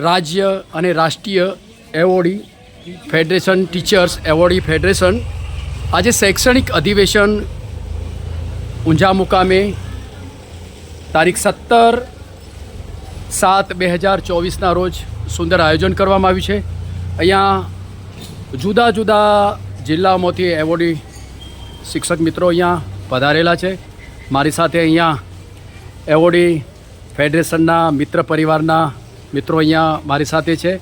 રાજ્ય અને રાષ્ટ્રીય awardee federation teachers awardee federation આજે શૈક્ષણિક અધિવેશન ઊંઝા મુકામે તારીખ 17/7/2024ના રોજ સુંદર આયોજન કરવામાં આવ્યું છે। અહીંયા જુદા જુદા જિલ્લાઓમાંથી એવોર્ડી શિક્ષક મિત્રો અહીંયા પધારેલા છે। મારી સાથે અહીંયા એવોર્ડી ફેડરેશનના મિત્ર પરિવારના મિત્રો અહીંયા મારી સાથે છે।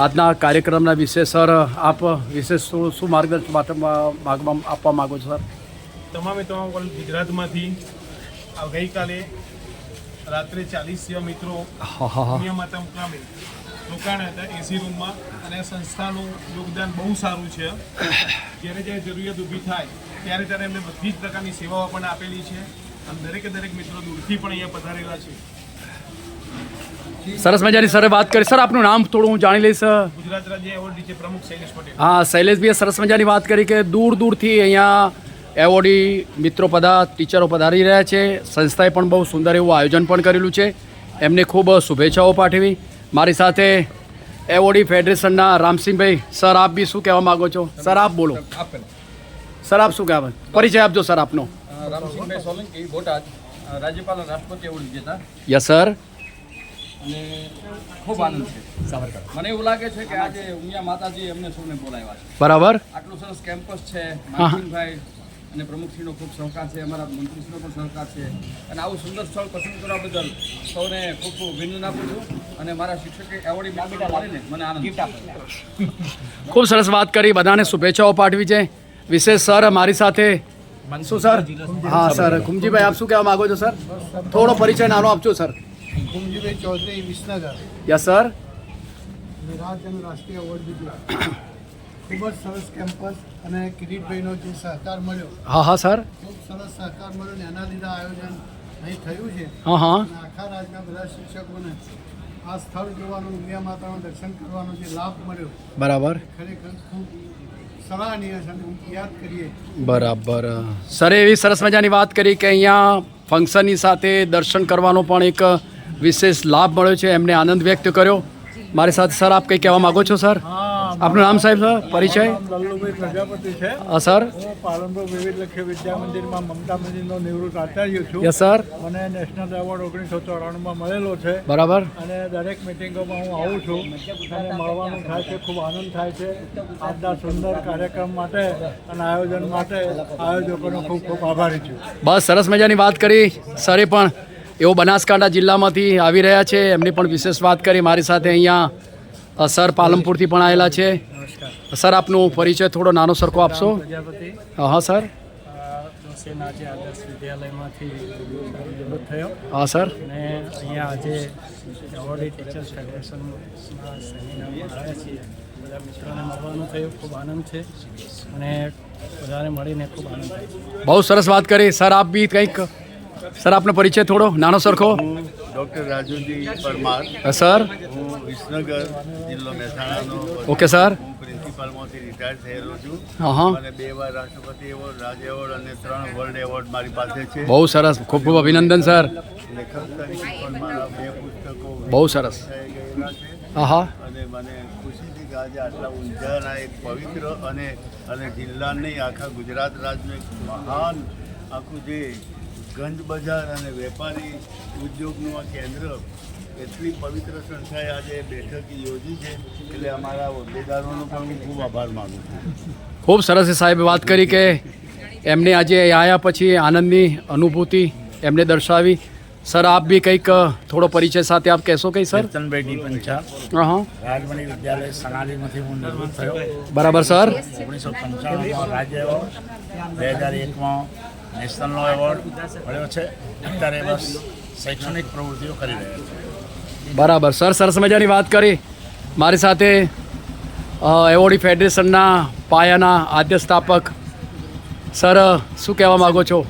આજના કાર્યક્રમના વિશે સર આપ વિશેષ શું માર્ગદર્શન આપવા માગો છો સર? તમામ ગુજરાતમાંથી ગઈકાલે રાત્રે 40 જેવા મિત્રો દુનિયા માતા મુકામે રોકાણા હતા એસી રૂમમાં અને સંસ્થાનું યોગદાન બહુ સારું છે। જ્યારે જ્યારે જરૂરિયાત ઊભી થાય ત્યારે ત્યારે એમને બધી જ પ્રકારની સેવાઓ પણ આપેલી છે અને દરેકે દરેક મિત્રો દૂરથી પણ અહીંયા પધારેલા છે। સરસ મજાની સર વાત કરી। સર આપનું નામ થોડું હું જાણી લઈશ। ગુજરાત રાજ્ય એવોર્ડ ટીચર પ્રમુખ શૈલેષ પટેલ। હા, શૈલેષભાઈએ સરસ મજાની વાત કરી કે દૂર દૂરથી અહીંયા એવોર્ડી મિત્રો ટીચરો પધારી રહ્યા છે। સંસ્થાએ પણ બહુ સુંદર એવું આયોજન પણ કરેલું છે। એમને ખૂબ શુભેચ્છાઓ પાઠવી। મારી સાથે એવોર્ડી ફેડરેશનના રામસિંહભાઈ સર, આપ બી શું કહેવા માગો છો? સર આપ બોલો। સર આપ શું કહેવા, પરિચય આપજો સર આપનો। રામસિંહભાઈ સોલંકી, બોટાદ, રાજ્યપાલ રાષ્ટ્રપતિ એવોર્ડ વિજેતા। Yes sir. અને ખૂબ આનંદ છે સાબરકાંઠા। મને એવું લાગે છે કે આજે ઉમિયા માતાજી એમને સૌને બોલાવ્યા છે। બરાબર। આટલું સરસ કેમ્પસ છે। માનસિંહભાઈ અને પ્રમુખશ્રીનો ખૂબ સહકાર છે, અમારા મંત્રીશ્રીનો પણ સહકાર છે અને આવું સુંદર સ્થળ પસંદ કરવા બદલ સૌને ખૂબ ખૂબ અભિનંદન આપું છું અને મારા શિક્ષકે એવોર્ડી મળીને મને આનંદ ગિફ્ટ આપે। ખૂબ સરસ વાત કરી, બધાને શુભેચ્છાઓ પાઠવી છે। વિશેષ સર મારી સાથે શું સર? હા સર, ખુમજીભાઈ આપ શું કહેવા માગો છો સર? થોડો પરિચય નાનો આપજો sir. Khumjibhai Chaudhary, Visnagar. Yes sir. રાજ્ય અને રાષ્ટ્રીય એવોર્ડ વિજેતા। ખૂબ જ સરસ કેમ્પસ અને કિરીટભાઈનો જે સહકાર મળ્યો, હા હા સર, ખૂબ સરસ સહકાર મળ્યો ને એના લીધે આયોજન અહીં થયું છે। હા હા, અને આખા રાજ્યના બધા શિક્ષકોને આ સ્થળ જોવાનું, ઉમિયા માતાનું દર્શન કરવાનો જે લાભ મળ્યો બરાબર ખરેખર ખૂબ સરાહનીય છે અને યાદ કરીએ। બરાબર સર, એવી સરસ મજાની વાત કરી કે અહીંયા ફંક્શનની સાથે દર્શન કરવાનો પણ એક વિશેષ લાભ મળ્યો છે, એમને આનંદ વ્યક્ત કર્યો। મારી સાથે સર આપ કંઈ કહેવા માગો છો સર? આપનું નામ સાહેબ સર, પરિચય? લલ્લુભાઈ પ્રજાપતિ છે। હા સર। હું પાલનપુર વિવિધ લક્ષ્ય વિદ્યા મંદિરમાં મમતા મંદિરનો નિવૃત્ત આચાર્ય છું। Yes sir. મને નેશનલ એવોર્ડ 1994માં મળેલો છે બરાબર। અને દરેક મિટિંગોમાં હું આવું છું અને મળવાનું થાય છે, ખૂબ આનંદ થાય છે। આજના સુંદર કાર્યક્રમ માટે અને આયોજન માટે આયોજકોનો ખૂબ ખૂબ આભારી છું। બસ સરસ મજાની વાત કરી સરે, પણ એવો બનાસકાંઠા જિલ્લામાંથી આવી રહ્યા છે, એમની પણ વિશેષ વાત કરી। મારી સાથે અહીંયા સર પાલનપુરથી પણ આવેલા છે। સર આપનું પરિચય થોડો નાનો સરખો આપશો? પ્રજાપતિ હા સર। દોશીનાજી આદર્શ વિદ્યાલયમાંથી નિવૃત્ત થયો હા સર। અને અહીંયા આજે એવોર્ડી ટીચર્સ ફેડરેશનના સેમિનારમાં આવ્યા છીએ। બધા મિત્રોને મળવાનું થયું, ખૂબ આનંદ છે અને બધાને મળીને ખૂબ આનંદ થાય। બહુ સરસ વાત કરી સર। આપ બી કંઈક સર આપનો પરિચય થોડો નાનો સરખો? Doctor Rajuji Parmar sir. હું વિસનગર જિલ્લો મહેસાણાનો ઓકે સર। હું પ્રિન્સિપાલમાંથી રિટાયર થયેલો છું હા હા, અને 2 વાર રાષ્ટ્રપતિ એવોર્ડ, રાજ એવોર્ડ અને 3 વર્લ્ડ એવોર્ડ મારી પાસે છે। બહુ સરસ, ખૂબ ખૂબ અભિનંદન સર। લેખક તરીકે પણ મારા 2 પુસ્તકો બહુ સરસ। ગયેલા છે હા હા, અને મને ખુશી છે કે આજે આટલા ઊંઝાના એક પવિત્ર અને જિલ્લા નહીં, આખા ગુજરાત રાજ્યનું એક મહાન આખું જે ગંજ બજાર અને વેપારી ઉદ્યોગનું આ કેન્દ્ર, એટલી પવિત્ર સંસ્થાએ આજે બેઠક યોજી છે, એટલે અમારા હોદ્દેદારોનો પણ હું ખૂબ આભાર માનું છું। ખૂબ સરસ સાહેબે વાત કરી કે એમને આજે આવ્યા પછી આનંદની અનુભૂતિ એમને દર્શાવી। સર આપ બી કંઈક થોડો પરિચય સાથે આપ કહેશો કંઈ સર? ચંદભાઈ ડી પંચાલ, હા હા, રાજમણી વિદ્યાલય સનાલીમાંથી હું નિવૃત્ત થયો। બરાબર સર। 1995માં રાજ્ય એવોર્ડ, 2001માં નેશનલનો એવોર્ડ મળ્યો છે। અત્યારે બસ શૈક્ષણિક પ્રવૃત્તિઓ કરી રહ્યા છે। બરાબર સર, સરસ મજાની વાત કરી। મારી સાથે એવોર્ડી ફેડરેશનના પાયાના આદ્ય સ્થાપક સર શું કહેવા માગો છો?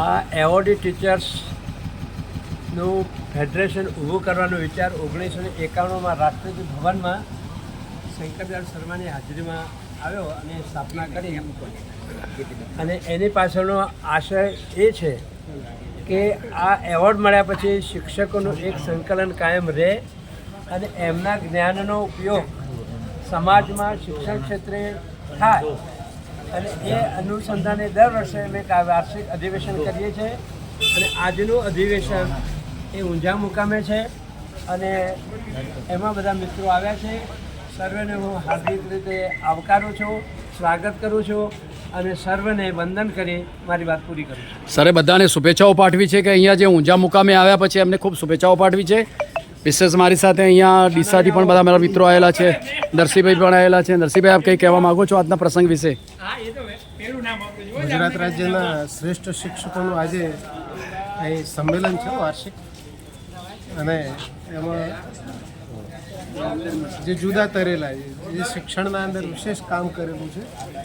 આ એવોર્ડી ટીચર્સનું ફેડરેશન ઊભું કરવાનો વિચાર 1991માં રાષ્ટ્રપતિ ભવનમાં શંકરદયાળ શર્માની હાજરીમાં આવ્યો અને સ્થાપના કરી અને એની પાછળનો આશય એ છે કે આ એવોર્ડ મળ્યા પછી શિક્ષકોનું એક સંકલન કાયમ રહે અને એમના જ્ઞાનનો ઉપયોગ સમાજમાં શિક્ષણ ક્ષેત્રે થાય અને એ અનુસંધાને દર વર્ષે અમે એક વાર્ષિક અધિવેશન કરીએ છીએ અને આજનું અધિવેશન એ ઊંઝા મુકામે છે અને એમાં બધા મિત્રો આવ્યા છે. સર્વેને હું હાર્દિક રીતે આવકારું છું, સ્વાગત કરું છું અને સર્વને વંદન કરી મારી વાત પૂરી કરું છું. સરે બધાને શુભેચ્છાઓ પાઠવી છે કે અહીંયા જે ઊંઝા મુકામે આવ્યા પછી એમને ખૂબ શુભેચ્છાઓ પાઠવી છે. વિશેષ મારી સાથે અહીંયા ડીસાથી પણ બધા મારા મિત્રો આવેલા છે, નરસિંહભાઈ પણ આવેલા છે. નરસિંહભાઈ, આપ કંઈ કહેવા માગો છો આજના પ્રસંગ વિશે? ગુજરાત રાજ્યના શ્રેષ્ઠ શિક્ષકોનું આજે અહીં સંમેલન છે વાર્ષિક, અને એમાં જે જુદા તરેલા જે શિક્ષણના અંદર વિશેષ કામ કરેલું છે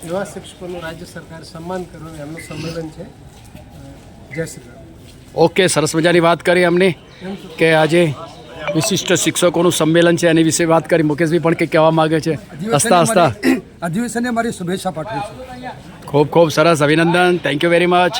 એવા શિક્ષકોનું રાજ્ય સરકારે સન્માન કરવાનું એમનું સંમેલન છે. જય શ્રી રામ. ઓકે, સરસ મજાની વાત કરી અમને કે આજે વિશિષ્ટ શિક્ષકોનું સંમેલન છે એની વિશે વાત કરી. મુકેશભાઈ પણ કંઈક કહેવા માગે છે હસતા હસતા. અધિવેશનને મારી શુભેચ્છા પાઠવું છું. ખૂબ ખૂબ સરસ, અભિનંદન, થેન્ક યુ વેરી મચ.